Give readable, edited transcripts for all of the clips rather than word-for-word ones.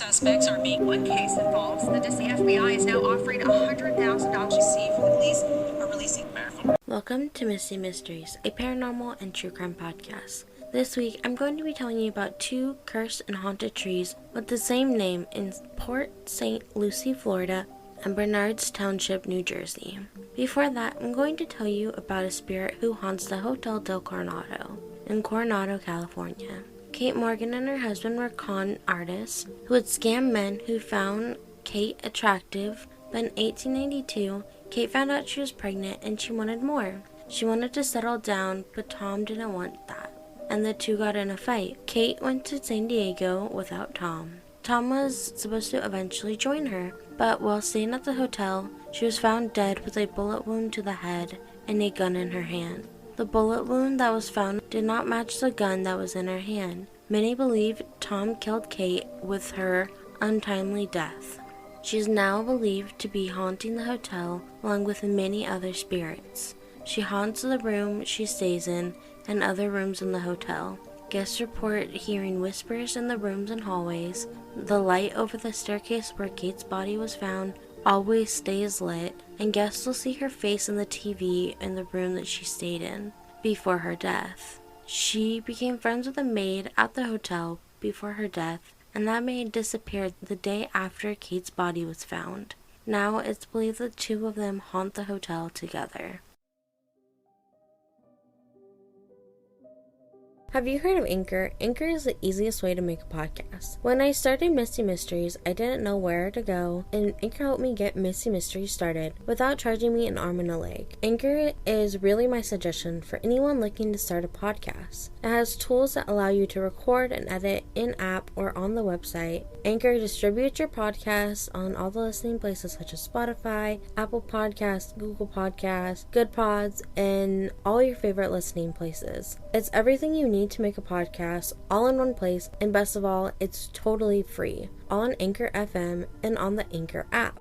suspects are being. One case involves the FBI is now offering $100,000 to see for the police are releasing. Welcome to Missy Mysteries, a paranormal and true crime podcast. This week, I'm going to be telling you about two cursed and haunted trees with the same name in Port St Lucie, Florida, and Bernards Township, New Jersey. Before that, I'm going to tell you about a spirit who haunts the Hotel Del Coronado in Coronado, California. Kate Morgan and her husband were con artists who would scam men who found Kate attractive, but in 1892, Kate found out she was pregnant and she wanted more. She wanted to settle down, but Tom didn't want that, and the two got in a fight. Kate went to San Diego without Tom. Tom was supposed to eventually join her, but while staying at the hotel, she was found dead with a bullet wound to the head and a gun in her hand. The bullet wound that was found did not match the gun that was in her hand. Many believe Tom killed Kate with her untimely death. She is now believed to be haunting the hotel along with many other spirits. She haunts the room she stays in and other rooms in the hotel. Guests report hearing whispers in the rooms and hallways. The light over the staircase where Kate's body was found always stays lit, and guests will see her face on the TV in the room that she stayed in before her death. She became friends with a maid at the hotel before her death, and that maid disappeared the day after Kate's body was found. Now it's believed the two of them haunt the hotel together. Have you heard of Anchor? Anchor is the easiest way to make a podcast. When I started Missy Mysteries, I didn't know where to go, and Anchor helped me get Missy Mysteries started without charging me an arm and a leg. Anchor is really my suggestion for anyone looking to start a podcast. It has tools that allow you to record and edit in-app or on the website. Anchor distributes your podcasts on all the listening places such as Spotify, Apple Podcasts, Google Podcasts, Good Pods, and all your favorite listening places. It's everything you need to make a podcast all in one place, and best of all, it's totally free, all on Anchor FM and on the Anchor app.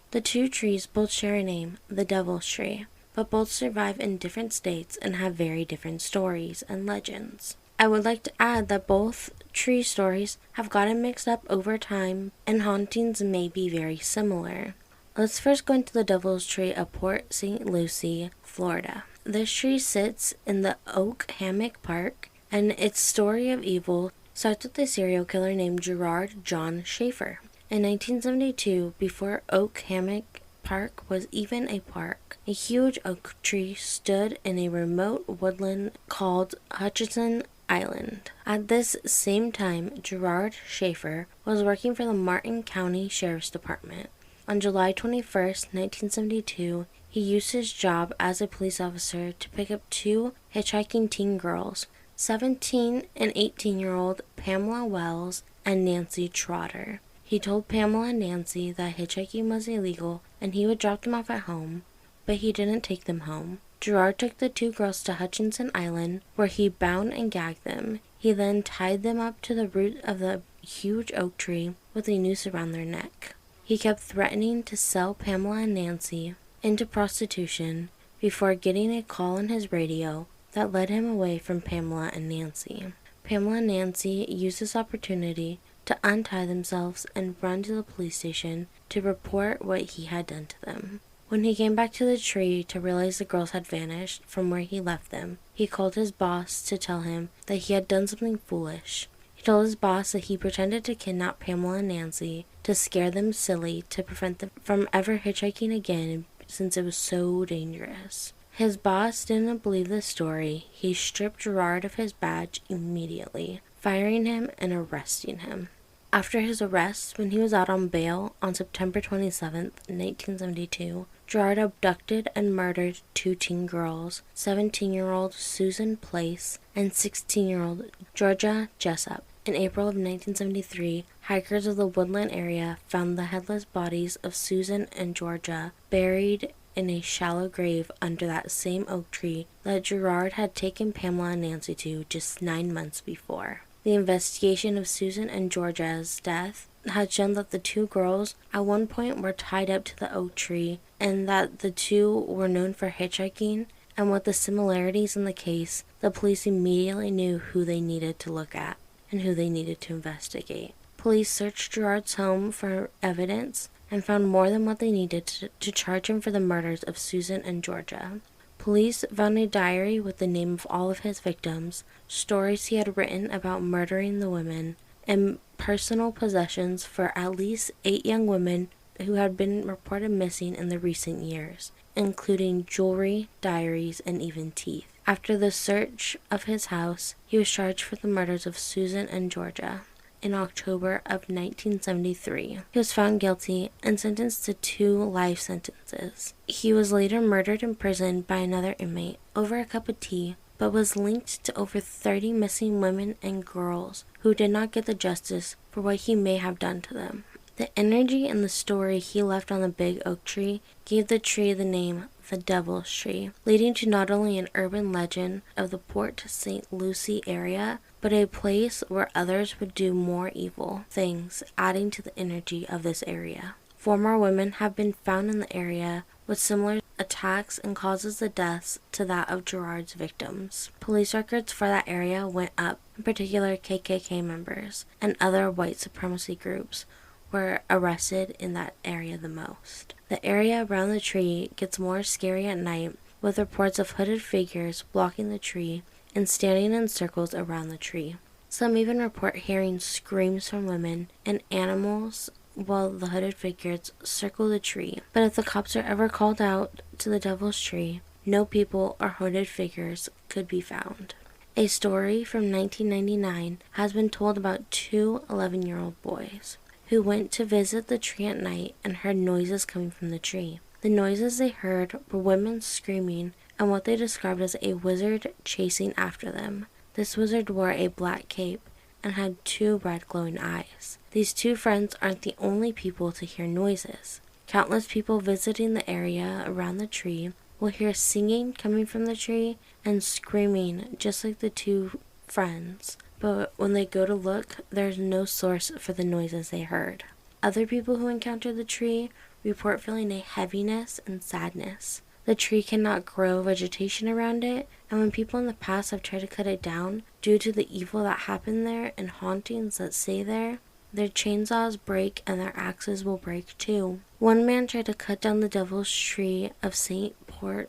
The two trees both share a name, the Devil's Tree, but both survive in different states and have very different stories and legends. I would like to add that both tree stories have gotten mixed up over time, and hauntings may be very similar. Let's first go into the Devil's Tree of Port St Lucie, Florida. This tree sits in the Oak Hammock Park, and its story of evil starts with a serial killer named Gerard John Schaefer. In 1972, before Oak Hammock Park was even a park, a huge oak tree stood in a remote woodland called Hutchinson Island. At this same time, Gerard Schaefer was working for the Martin County Sheriff's Department. On July 21st, 1972, he used his job as a police officer to pick up two hitchhiking teen girls, 17 and 18-year-old Pamela Wells and Nancy Trotter. He told Pamela and Nancy that hitchhiking was illegal and he would drop them off at home, but he didn't take them home. Gerard took the two girls to Hutchinson Island, where he bound and gagged them. He then tied them up to the root of the huge oak tree with a noose around their neck. He kept threatening to sell Pamela and Nancy into prostitution before getting a call on his radio that led him away from Pamela and Nancy. Pamela and Nancy used this opportunity to untie themselves and run to the police station to report what he had done to them. When he came back to the tree to realize the girls had vanished from where he left them, he called his boss to tell him that he had done something foolish. He told his boss that he pretended to kidnap Pamela and Nancy to scare them silly to prevent them from ever hitchhiking again since it was so dangerous. His boss didn't believe the story. He stripped Gerard of his badge immediately, firing him and arresting him. After his arrest, when he was out on bail on September 27, 1972, Gerard abducted and murdered two teen girls, 17-year-old Susan Place and 16-year-old Georgia Jessup. In April of 1973, hikers of the woodland area found the headless bodies of Susan and Georgia buried in a shallow grave under that same oak tree that Gerard had taken Pamela and Nancy to just 9 months before. The investigation of Susan and Georgia's death had shown that the two girls at one point were tied up to the oak tree and that the two were known for hitchhiking and with the similarities in the case, the police immediately knew who they needed to look at and who they needed to investigate. Police searched Gerard's home for evidence and found more than what they needed to charge him for the murders of Susan and Georgia. Police found a diary with the name of all of his victims, stories he had written about murdering the women, and personal possessions for at least 8 young women who had been reported missing in the recent years, including jewelry, diaries, and even teeth. After the search of his house, he was charged for the murders of Susan and Georgia. In October of 1973, he was found guilty and sentenced to 2 life sentences. He was later murdered in prison by another inmate over a cup of tea, but was linked to over 30 missing women and girls who did not get the justice for what he may have done to them. The energy and the story he left on the big oak tree gave the tree the name the Devil's Tree, leading to not only an urban legend of the Port St Lucie area, but a place where others would do more evil things, adding to the energy of this area. 4 more women have been found in the area with similar attacks and causes the deaths to that of Gerard's victims. Police records for that area went up, in particular KKK members and other white supremacy groups were arrested in that area the most. The area around the tree gets more scary at night, with reports of hooded figures blocking the tree and standing in circles around the tree. Some even report hearing screams from women and animals while the hooded figures circle the tree. But if the cops are ever called out to the Devil's Tree, no people or hooded figures could be found. A story from 1999 has been told about 2 11-year-old boys who went to visit the tree at night and heard noises coming from the tree. The noises they heard were women screaming and what they described as a wizard chasing after them. This wizard wore a black cape and had 2 red glowing eyes. These 2 friends aren't the only people to hear noises. Countless people visiting the area around the tree will hear singing coming from the tree and screaming just like the 2 friends. But when they go to look, there's no source for the noises they heard. Other people who encounter the tree report feeling a heaviness and sadness. The tree cannot grow vegetation around it, and when people in the past have tried to cut it down due to the evil that happened there and hauntings that stay there, their chainsaws break and their axes will break too. One man tried to cut down the Devil's Tree of St.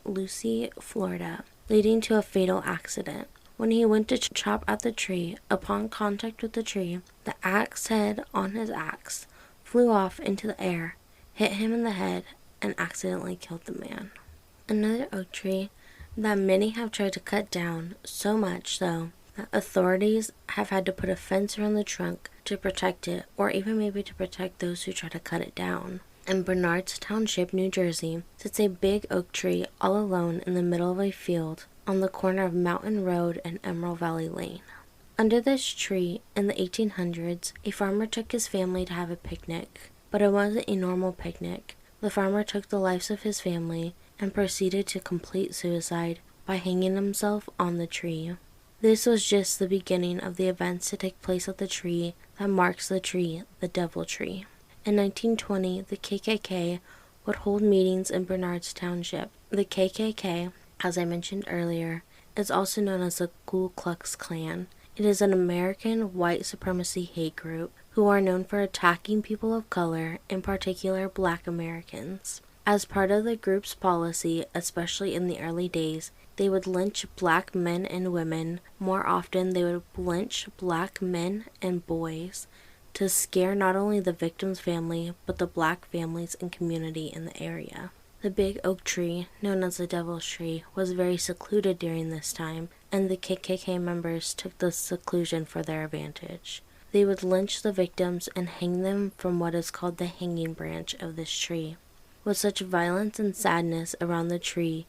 Lucie, Florida, leading to a fatal accident. When he went to chop at the tree, upon contact with the tree, the axe head on his axe flew off into the air, hit him in the head, and accidentally killed the man. Another oak tree that many have tried to cut down, so much so that authorities have had to put a fence around the trunk to protect it, or even maybe to protect those who try to cut it down. In Bernard's Township, New Jersey, sits a big oak tree all alone in the middle of a field on the corner of Mountain Road and Emerald Valley Lane. Under this tree, in the 1800s, a farmer took his family to have a picnic, but it wasn't a normal picnic. The farmer took the lives of his family and proceeded to complete suicide by hanging himself on the tree. This was just the beginning of the events to take place at the tree that marks the tree, the Devil Tree. In 1920, the KKK would hold meetings in Bernard's Township. The KKK, as I mentioned earlier, is also known as the Ku Klux Klan. It is an American white supremacy hate group who are known for attacking people of color, in particular Black Americans. As part of the group's policy, especially in the early days, they would lynch Black men and women. More often, they would lynch Black men and boys to scare not only the victim's family, but the Black families and community in the area. The big oak tree, known as the Devil's Tree, was very secluded during this time, and the KKK members took the seclusion for their advantage. They would lynch the victims and hang them from what is called the hanging branch of this tree. With such violence and sadness around the tree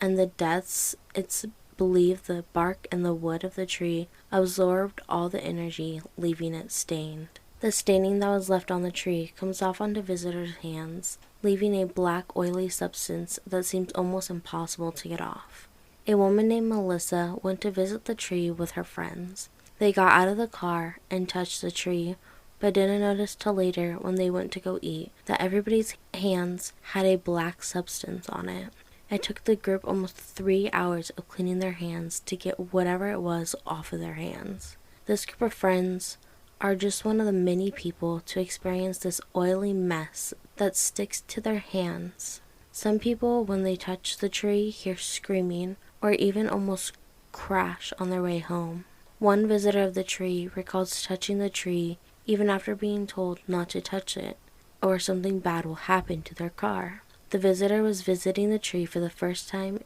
and the deaths, it's believed the bark and the wood of the tree absorbed all the energy, leaving it stained. The staining that was left on the tree comes off onto visitors' hands, leaving a black oily substance that seems almost impossible to get off. A woman named Melissa went to visit the tree with her friends. They got out of the car and touched the tree, but didn't notice till later when they went to go eat that everybody's hands had a black substance on it. It took the group almost 3 hours of cleaning their hands to get whatever it was off of their hands. This group of friends are just one of the many people to experience this oily mess that sticks to their hands. Some people, when they touch the tree, hear screaming or even almost crash on their way home. One visitor of the tree recalls touching the tree even after being told not to touch it, or something bad will happen to their car. The visitor was visiting the tree for the first time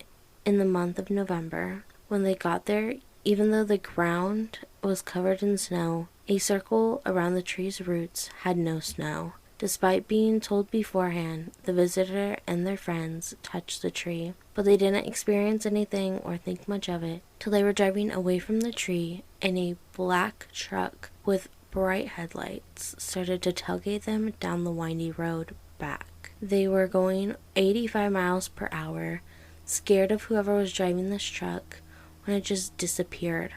in the month of November. When they got there, even though the ground was covered in snow, a circle around the tree's roots had no snow. Despite being told beforehand, the visitor and their friends touched the tree, but they didn't experience anything or think much of it till they were driving away from the tree and a black truck with bright headlights started to tailgate them down the windy road back. They were going 85 miles per hour, scared of whoever was driving this truck, when it just disappeared.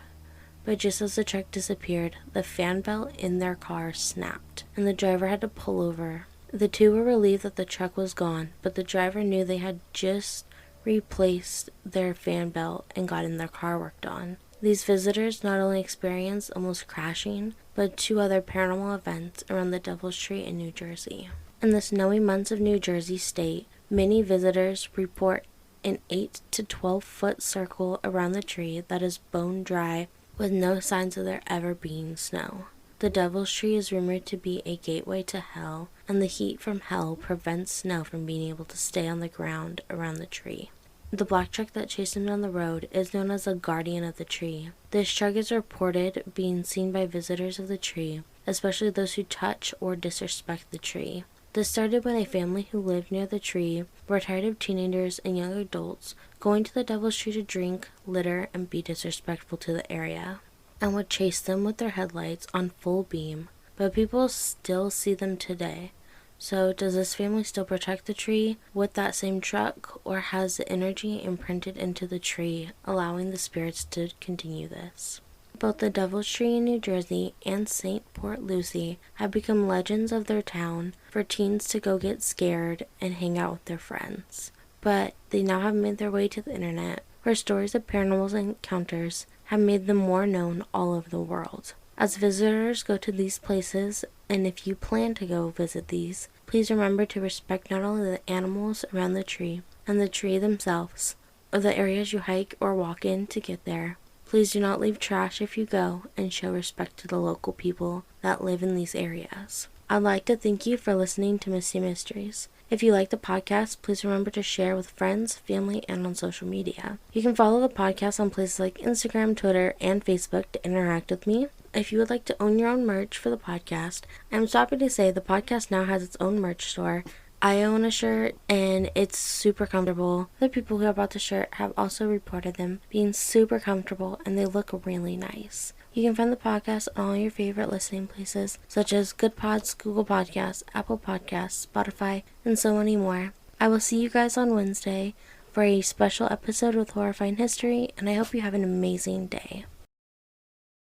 But just as the truck disappeared, the fan belt in their car snapped, and the driver had to pull over. The two were relieved that the truck was gone, but the driver knew they had just replaced their fan belt and gotten their car worked on. These visitors not only experienced almost crashing, but 2 other paranormal events around the Devil's Tree in New Jersey. In the snowy months of New Jersey state, many visitors report an 8 to 12-foot circle around the tree that is bone dry with no signs of there ever being snow. The Devil's Tree is rumored to be a gateway to hell, and the heat from hell prevents snow from being able to stay on the ground around the tree. The black truck that chased him down the road is known as the guardian of the tree. This truck is reported being seen by visitors of the tree, especially those who touch or disrespect the tree. This started when a family who lived near the tree were tired of teenagers and young adults going to the Devil's Tree to drink, litter, and be disrespectful to the area, and would chase them with their headlights on full beam. But people still see them today. So does this family still protect the tree with that same truck, or has the energy imprinted into the tree, allowing the spirits to continue this? Both the Devil's Tree in New Jersey and St Lucie have become legends of their town for teens to go get scared and hang out with their friends. But they now have made their way to the internet, where stories of paranormal encounters have made them more known all over the world. As visitors go to these places, and if you plan to go visit these, please remember to respect not only the animals around the tree and the tree themselves, or the areas you hike or walk in to get there. Please do not leave trash if you go, and show respect to the local people that live in these areas. I'd like to thank you for listening to Misty Mysteries. If you like the podcast, please remember to share with friends, family, and on social media. You can follow the podcast on places like Instagram, Twitter, and Facebook to interact with me. If you would like to own your own merch for the podcast, I'm so happy to say the podcast now has its own merch store. I own a shirt, and it's super comfortable. The people who have bought the shirt have also reported them being super comfortable, and they look really nice. You can find the podcast on all your favorite listening places, such as Good Pods, Google Podcasts, Apple Podcasts, Spotify, and so many more. I will see you guys on Wednesday for a special episode with Horrifying History, and I hope you have an amazing day.